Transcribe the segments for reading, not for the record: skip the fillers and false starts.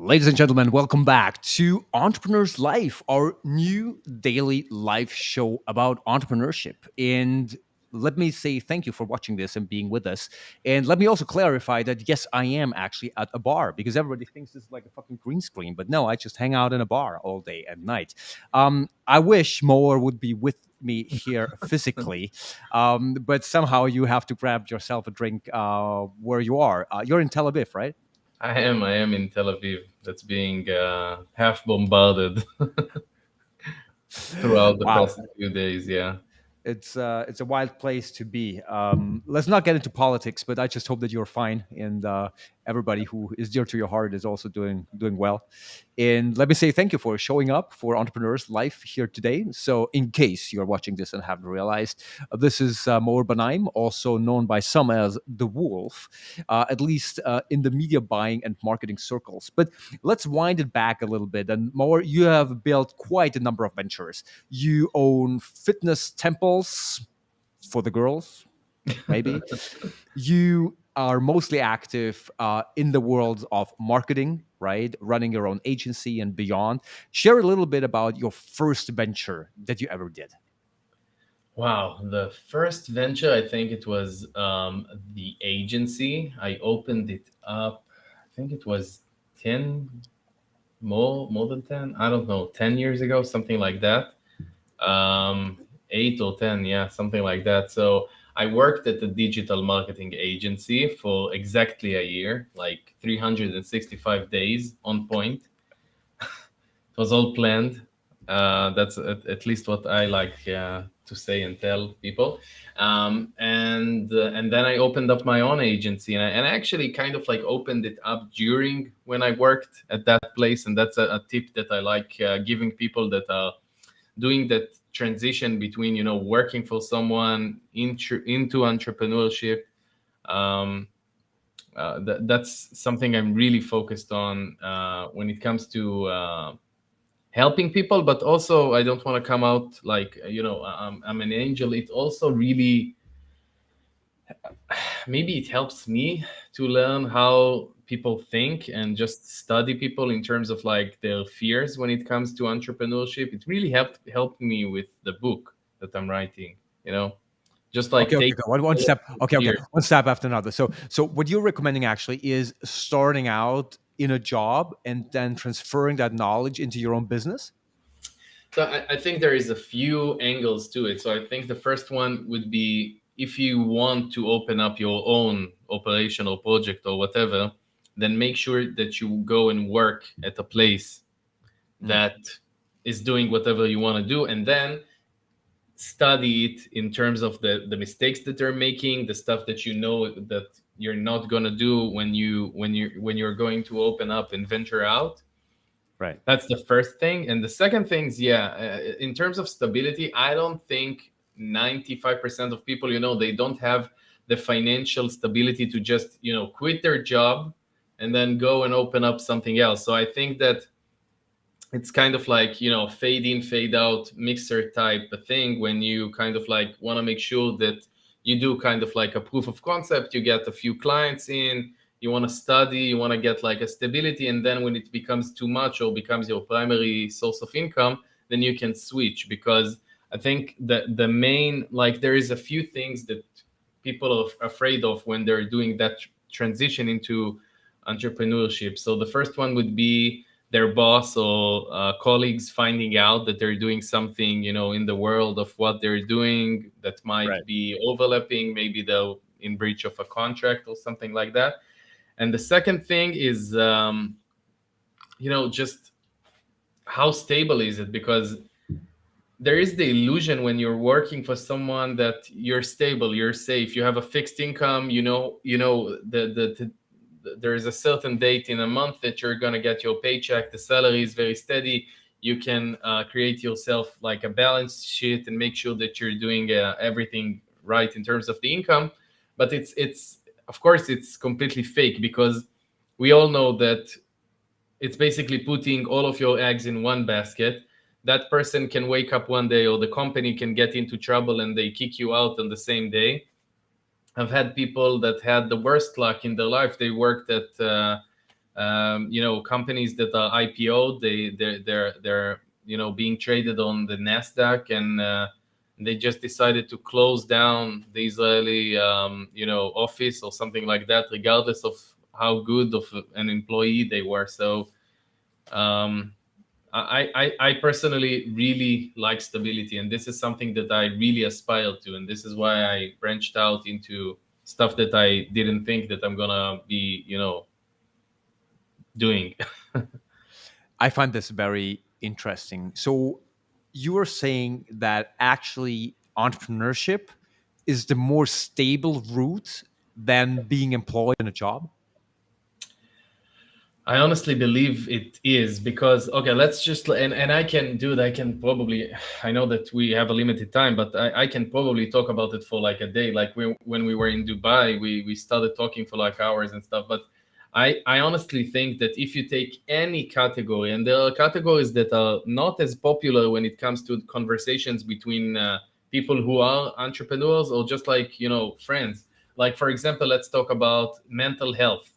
Ladies and gentlemen, welcome back to Entrepreneur's Life, our new daily live show about entrepreneurship. And let me say thank you for watching this and being with us. And let me also clarify that yes, I am actually at a bar because everybody thinks this is like a fucking green screen, but no, I just hang out in a bar all day and night. I wish Maor would be with me here physically, but somehow you have to grab yourself a drink where you are. You're in Tel Aviv, right? I am in Tel Aviv. That's being half bombarded throughout the Wow. past few days. Yeah. It's a wild place to be. Let's not get into politics, but I just hope that you're fine and everybody who is dear to your heart is also doing well. And let me say thank you for showing up for Entrepreneurs Life here today. So, in case you're watching this and haven't realized, this is Maor Benaim, also known by some as the Wolf, at least in the media buying and marketing circles. But let's wind it back a little bit. And Maor, you have built quite a number of ventures. You own fitness temples for the girls, maybe. You are mostly active in the world of marketing, right? Running your own agency and beyond. Share a little bit about your first venture that you ever did. Wow. The first venture, I think it was the agency. I opened it up. I think it was 10, more than 10. I don't know, 10 years ago, something like that. 8 or 10, yeah, something like that. So I worked at a digital marketing agency for exactly a year, like 365 days on point. It was all planned. That's at least what I like to say and tell people. And then I opened up my own agency, and I actually kind of like opened it up during when I worked at that place. And that's a tip that I like giving people that are doing that transition between working for someone into entrepreneurship. Um, that's something I'm really focused on when it comes to helping people, but also I don't want to come out like I'm an angel. It also really, maybe it helps me to learn how people think and just study people in terms of like their fears when it comes to entrepreneurship. It really helped me with the book that I'm writing, you know just Okay, like okay, take okay. One all of step. the Okay, okay. fears. One step after another. So what you're recommending actually is starting out in a job and then transferring that knowledge into your own business. So I think there is a few angles to it. So I think the first one would be, if you want to open up your own operational project or whatever, then make sure that you go and work at a place Mm, that is doing whatever you want to do, and then study it in terms of the mistakes that they're making, the stuff that that you're not going to do when you're going to open up and venture out. right. That's the first thing. And the second thing is, yeah, in terms of stability, I don't think 95% of people, they don't have the financial stability to just, quit their job and then go and open up something else. So I think that it's kind of like, fade in, fade out mixer type of thing, when you kind of like want to make sure that you do kind of like a proof of concept, you get a few clients in, you want to study, you want to get like a stability, and then when it becomes too much or becomes your primary source of income, then you can switch. Because I think that the main, like, there is a few things that people are afraid of when they're doing that transition into entrepreneurship. So the first one would be their boss or colleagues finding out that they're doing something, in the world of what they're doing that might Right. be overlapping. Maybe they're in breach of a contract or something like that. And the second thing is, just how stable is it? Because there is the illusion when you're working for someone that you're stable, you're safe, you have a fixed income, there is a certain date in a month that you're going to get your paycheck, the salary is very steady, you can create yourself like a balance sheet and make sure that you're doing everything right in terms of the income. But it's of course it's completely fake, because we all know that it's basically putting all of your eggs in one basket. That person can wake up one day, or the company can get into trouble and they kick you out on the same day. I've had people that had the worst luck in their life. They worked at companies that are IPO, they're being traded on the Nasdaq, and they just decided to close down the Israeli office or something like that, regardless of how good of an employee they were. So um, I personally really like stability, and this is something that I really aspire to, and this is why I branched out into stuff that I didn't think that I'm gonna be, doing. I find this very interesting. So you are saying that actually entrepreneurship is the more stable route than being employed in a job? I honestly believe it is because okay, let's just and I can do it. I can probably I know that we have a limited time, but I can probably talk about it for like a day. Like when we were in Dubai, we started talking for like hours and stuff. But I honestly think that if you take any category, and there are categories that are not as popular when it comes to conversations between people who are entrepreneurs or just like friends. Like for example, let's talk about mental health.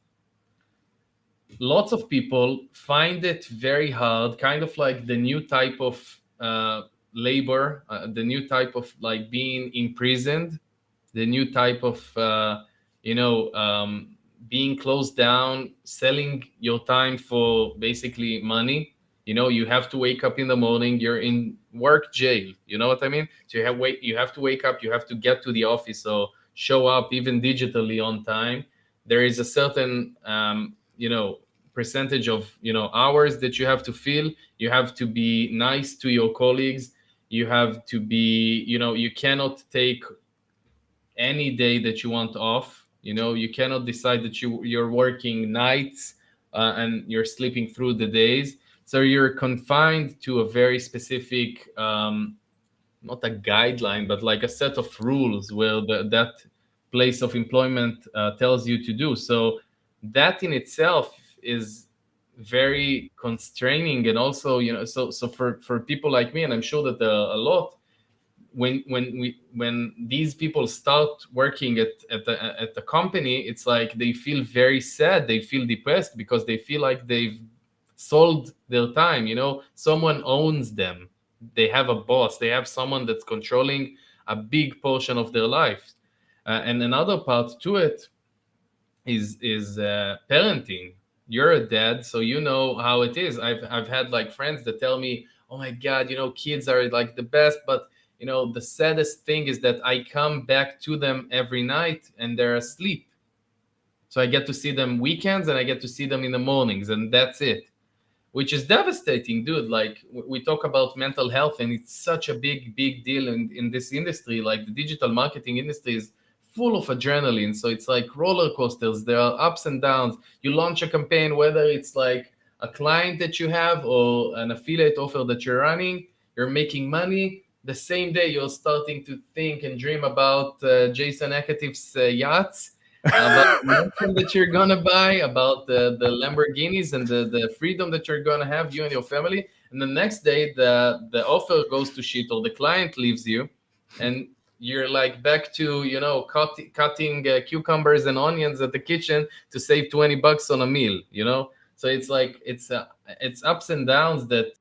Lots of people find it very hard, kind of like the new type of labor, the new type of like being imprisoned, the new type of you know um, being closed down, selling your time for basically money. You have to wake up in the morning, you're in work jail, you know what I mean? So you have to wake up, you have to get to the office or show up even digitally on time. There is a certain percentage of hours that you have to fill. You have to be nice to your colleagues. You have to be, you cannot take any day that you want off. You cannot decide that you're working nights and you're sleeping through the days. So you're confined to a very specific, not a guideline, but like a set of rules where that place of employment tells you to do. So that in itself is very constraining, and also so for people like me, and I'm sure that there are a lot, when these people start working at the company, it's like they feel very sad, they feel depressed because they feel like they've sold their time. Someone owns them, they have a boss, they have someone that's controlling a big portion of their life. And another part to it is parenting. You're a dad, so you know how it is. I've had like friends that tell me, "Oh my God, kids are like the best," but the saddest thing is that I come back to them every night and they're asleep. So I get to see them weekends and I get to see them in the mornings, and that's it, which is devastating, dude. Like we talk about mental health, and it's such a big deal in this industry. Like the digital marketing industry is full of adrenaline, so it's like roller coasters. There are ups and downs. You launch a campaign, whether it's like a client that you have or an affiliate offer that you're running, you're making money. The same day you're starting to think and dream about Jason Ekative's yachts, about the mansion that you're gonna buy, about the Lamborghinis and the freedom that you're gonna have, you and your family. And the next day, the offer goes to shit, or the client leaves you, and you're like back to cutting cucumbers and onions at the kitchen to save $20 on a meal. So it's like it's ups and downs that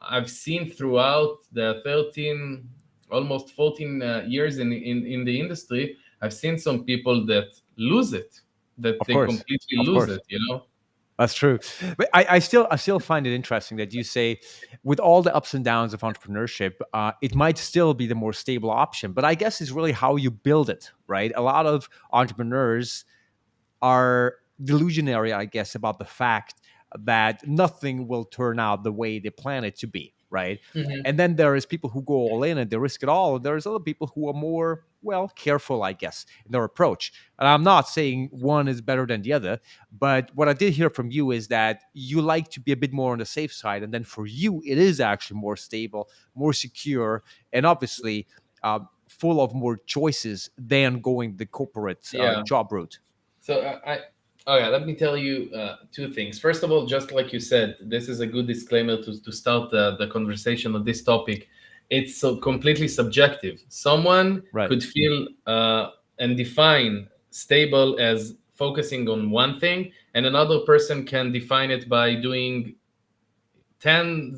I've seen throughout the 13, almost 14 years in the industry. I've seen some people that lose it, that Of they course. completely Of lose course. it. That's true. But I still find it interesting that you say, with all the ups and downs of entrepreneurship, it might still be the more stable option. But I guess it's really how you build it, right? A lot of entrepreneurs are delusionary, I guess, about the fact that nothing will turn out the way they plan it to be, right? Mhm. And then there is people who go all in and they risk it all. And there's other people who are more, well, careful, I guess, in their approach. And I'm not saying one is better than the other, but what I did hear from you is that you like to be a bit more on the safe side. And then for you, it is actually more stable, more secure, and obviously full of more choices than going the corporate Yeah. job route. So oh yeah, let me tell you two things. First of all, just like you said, this is a good disclaimer to start the conversation on this topic. It's so completely subjective. Someone Right. could feel and define stable as focusing on one thing, and another person can define it by doing 10,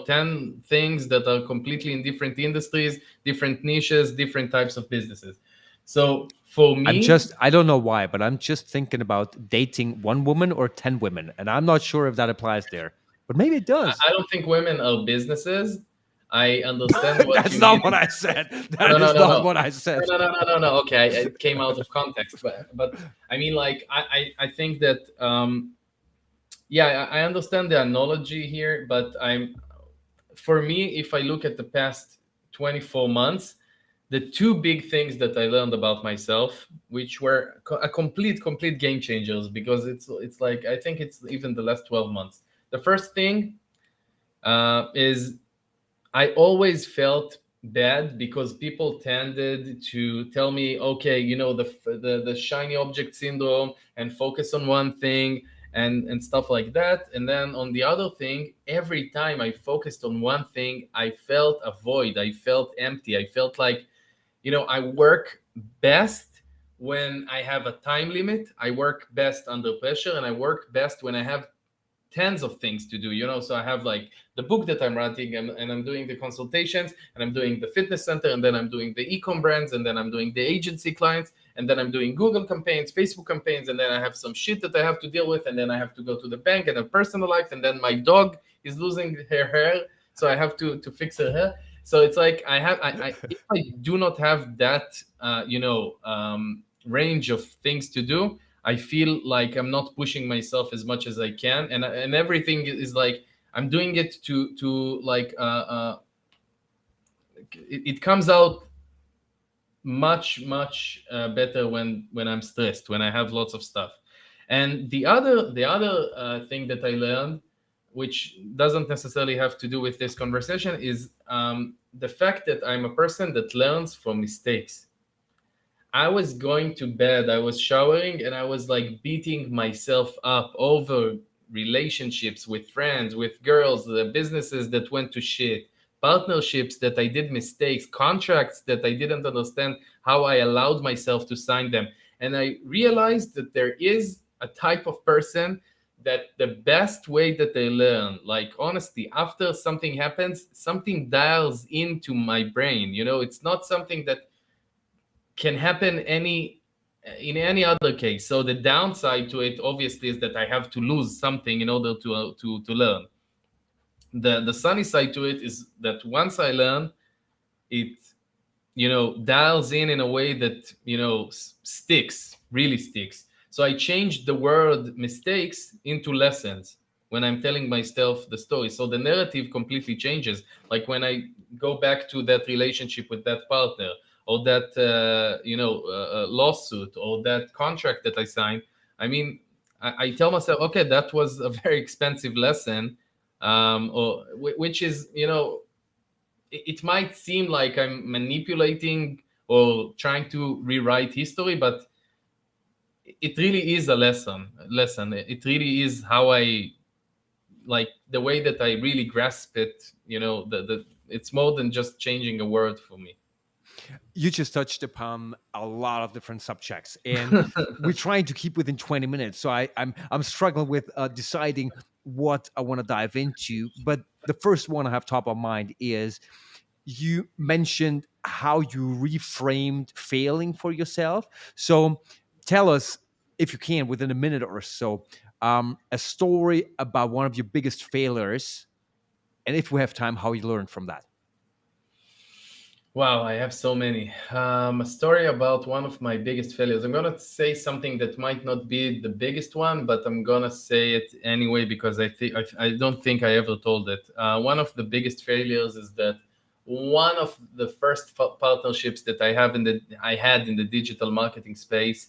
10 things that are completely in different industries, different niches, different types of businesses. So for me, I don't know why, but I'm just thinking about dating one woman or 10 women. And I'm not sure if that applies there, but maybe it does. I don't think women are businesses. I understand what That's you mean. not what I said. No, That no, is no, not no, what I said. no, no, no, no, no. Okay, it came out of context, but I mean, like, I think that yeah, I understand the analogy here, but for me, if I look at the past 24 months, the two big things that I learned about myself, which were a complete game changers, because it's like, I think it's even the last 12 months. The first thing is, I always felt bad because people tended to tell me, okay, the shiny object syndrome, and focus on one thing, and stuff like that. And then on the other thing, every time I focused on one thing, I felt a void. I felt empty. I felt like, I work best when I have a time limit. I work best under pressure, and I work best when I have tens of things to do, so I have like the book that I'm writing, and I'm doing the consultations, and I'm doing the fitness center, and then I'm doing the e-com brands, and then I'm doing the agency clients, and then I'm doing Google campaigns, Facebook campaigns, and then I have some shit that I have to deal with, and then I have to go to the bank and have personal life, and then my dog is losing her hair, so I have to fix her hair. So it's like, if I do not have that range of things to do, I feel like I'm not pushing myself as much as I can, and everything is like, I'm doing it to like it comes out much better when I'm stressed, when I have lots of stuff. And the other thing that I learned, which doesn't necessarily have to do with this conversation, is the fact that I'm a person that learns from mistakes. I was going to bed, I was showering, and I was like beating myself up over relationships with friends, with girls, the businesses that went to shit, partnerships that I did mistakes, contracts that I didn't understand how I allowed myself to sign them. And I realized that there is a type of person that the best way that they learn, like honestly, after something happens, something dials into my brain. It's not something that can happen in any other case. So the downside to it, obviously, is that I have to lose something in order to learn. The sunny side to it is that once I learn, it dials in a way that sticks, really sticks. So I changed the word mistakes into lessons when I'm telling myself the story, so the narrative completely changes. Like when I go back to that relationship with that partner, or that lawsuit, or that contract that I signed, I mean, I tell myself, okay, that was a very expensive lesson, which is, it might seem like I'm manipulating or trying to rewrite history, but it really is a lesson. It really is how I, like, the way that I really grasp it. The it's more than just changing a word for me. You just touched upon a lot of different subjects, and we're trying to keep within 20 minutes. So I'm struggling with deciding what I want to dive into. But the first one I have top of mind is, you mentioned how you reframed failing for yourself. So tell us, if you can, within a minute or so, a story about one of your biggest failures, and if we have time, how you learned from that. Wow, I have so many. A story about one of my biggest failures. I'm gonna say something that might not be the biggest one, but I'm gonna say it anyway because I don't think I ever told it. One of the biggest failures is that one of the first partnerships that I had in the digital marketing space.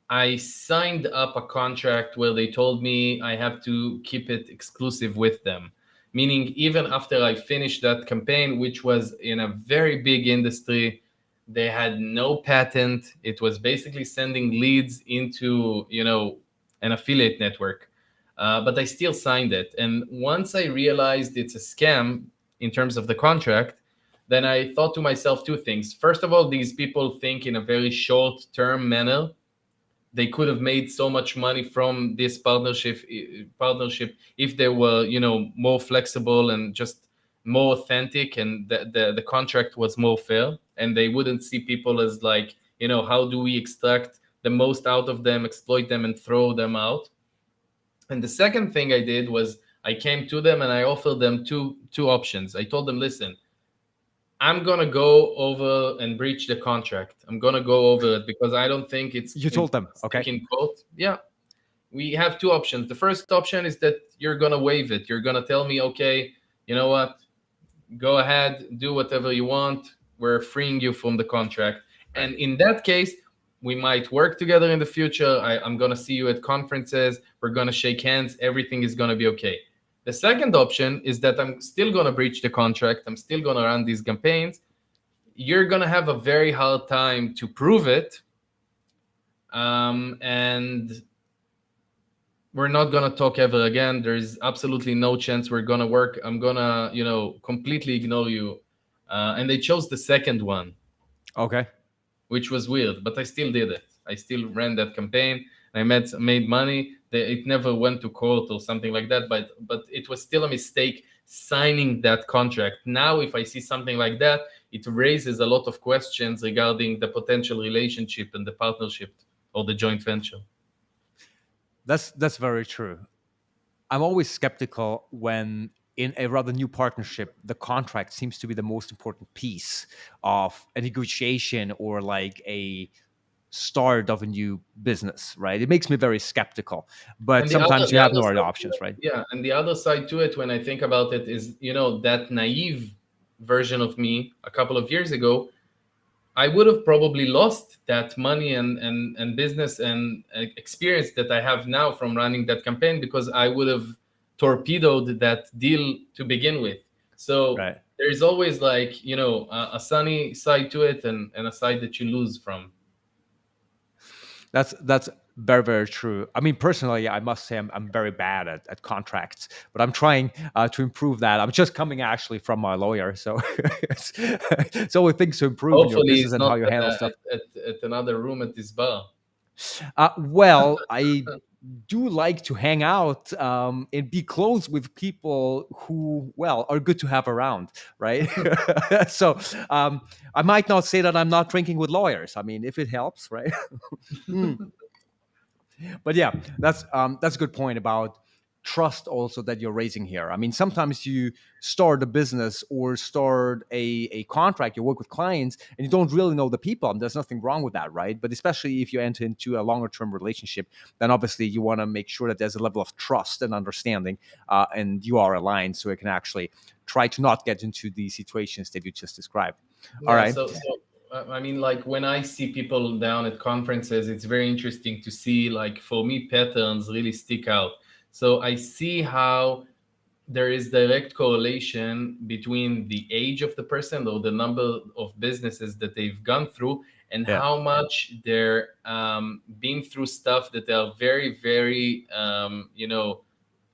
I signed up a contract where they told me I have to keep it exclusive with them. Meaning, even after I finished that campaign, which was in a very big industry, they had no patent. It was basically sending leads into, an affiliate network. But I still signed it. And once I realized it's a scam in terms of the contract, then I thought to myself two things. First of all, these people think in a very short term manner. They could have made so much money from this partnership if they were, more flexible and just more authentic, and the contract was more fair, and they wouldn't see people as like, how do we extract the most out of them, exploit them, and throw them out. And the second thing I did was I came to them and I offered them two options. I told them, listen, I'm gonna go over and breach the contract. I'm gonna go over it because I don't think it's You in told them, okay? stinking quote. Yeah, we have two options. The first option is that you're gonna waive it. You're gonna tell me, okay, you know what? Go ahead, do whatever you want. We're freeing you from the contract. Right. And in that case, we might work together in the future. I'm gonna see you at conferences. We're gonna shake hands. Everything is gonna be okay. The second option is that I'm still gonna breach the contract. I'm still gonna run these campaigns. You're gonna have a very hard time to prove it, and we're not gonna talk ever again. There's absolutely no chance we're gonna work. I'm gonna, completely ignore you. And they chose the second one, Okay. which was weird, but I still did it. I still ran that campaign. I made money. It never went to court or something like that, but it was still a mistake signing that contract. Now, if I see something like that, it raises a lot of questions regarding the potential relationship and the partnership or the joint venture. That's very true. I'm always skeptical when in a rather new partnership, the contract seems to be the most important piece of a negotiation or like a start of a new business, right? It makes me very skeptical. But And the other sometimes you the have other no other side to options, it, right? yeah, and the other side to it, when I think about it, is, that naive version of me a couple of years ago, I would have probably lost that money and business and experience that I have now from running that campaign, because I would have torpedoed that deal to begin with. So Right. there's always, like, a sunny side to it, and a side that you lose from. That's very very true. I mean, personally, I must say I'm very bad at contracts, but I'm trying to improve that. I'm just coming actually from my lawyer, so it's always things to improve in your Hopefully, business it's and how not you handle stuff. at another room at this bar. Well, I do like to hang out and be close with people who, well, are good to have around, right? So I might not say that I'm not drinking with lawyers. I mean, if it helps, right? Hmm. But yeah, that's a good point about trust also that you're raising here. I mean, sometimes you start a business or start a contract, you work with clients and you don't really know the people, and there's nothing wrong with that, right? But especially if you enter into a longer term relationship, then obviously you want to make sure that there's a level of trust and understanding, and you are aligned, so you can actually try to not get into the situations that you just described. All Yeah, right. so I mean, like, when I see people down at conferences, it's very interesting to see, like, for me, patterns really stick out. So I see how there is direct correlation between the age of the person or the number of businesses that they've gone through, and Yeah. how much they're been through stuff that they are very, very,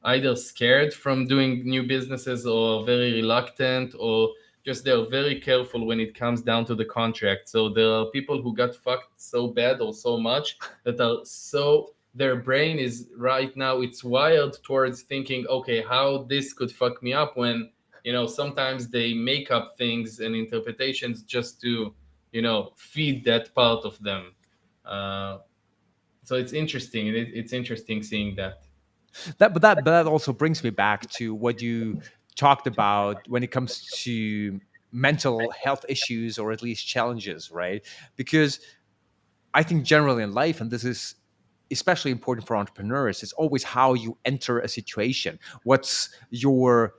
either scared from doing new businesses, or very reluctant, or just they're very careful when it comes down to the contract. So there are people who got fucked so bad or so much that are so, their brain is right now, it's wired towards thinking, okay, how this could fuck me up, when, sometimes they make up things and interpretations just to, feed that part of them. uh, so it's interesting. It's interesting seeing that. But that also brings me back to what you talked about when it comes to mental health issues or at least challenges, right? Because I think generally in life, and this is especially important for entrepreneurs, it's always how you enter a situation. What's your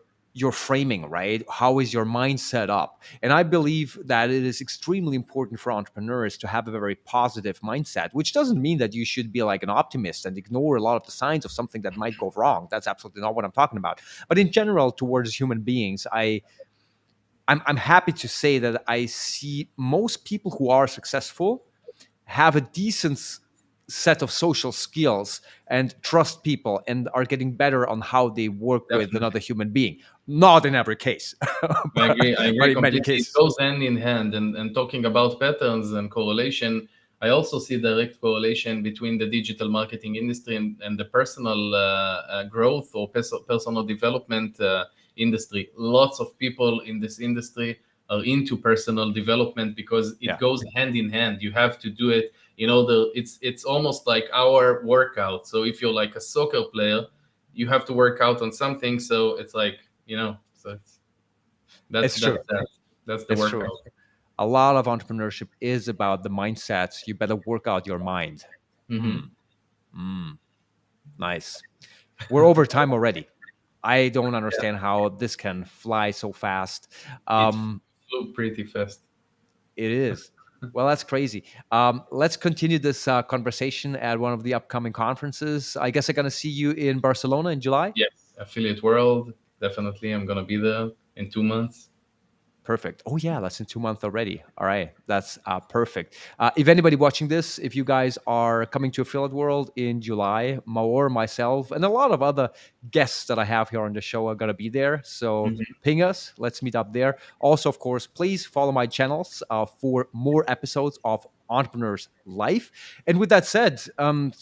framing, right? How is your mind set up? And I believe that it is extremely important for entrepreneurs to have a very positive mindset, which doesn't mean that you should be like an optimist and ignore a lot of the signs of something that might go wrong. That's absolutely not what I'm talking about. But in general, towards human beings, I'm happy to say that I see most people who are successful have a decent set of social skills and trust people and are getting better on how they work with Definitely. another human being. Not in every case, I agree. I but agree in many completely. It cases. goes hand in hand. And talking about patterns and correlation, I also see direct correlation between the digital marketing industry and the personal growth or personal development industry. Lots of people in this industry are into personal development because it Yeah, goes hand in hand. You have to do it. It's almost like our workout. So if you're like a soccer player, you have to work out on something. So it's like, so that's it's true. that's that. That's the It's true. workout. A lot of entrepreneurship is about the mindsets. You better work out your mind. Hmm. Hmm. Mm. Nice. We're over time already. I don't Yeah, understand how this can fly so fast. it Um, flew pretty fast. it is. Well, that's crazy. Let's continue this conversation at one of the upcoming conferences. I guess I'm going to see you in Barcelona in July. Yes, affiliate world. Definitely, I'm gonna be there in 2 months. Perfect. Oh yeah, that's in 2 months already. All right, that's perfect. If anybody watching this, if you guys are coming to Affiliate World in July, Maor, myself, and a lot of other guests that I have here on the show are gonna be there. So Mhm. ping us. Let's meet up there. Also, of course, please follow my channels for more episodes of Entrepreneur's Life. And with that said,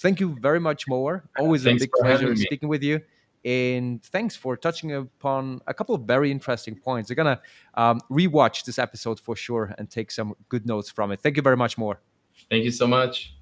thank you very much, Maor. Always a Thanks big for pleasure having me. speaking with you. And thanks for touching upon a couple of very interesting points. I'm gonna rewatch this episode for sure and take some good notes from it. Thank you very much, more. Thank you so much.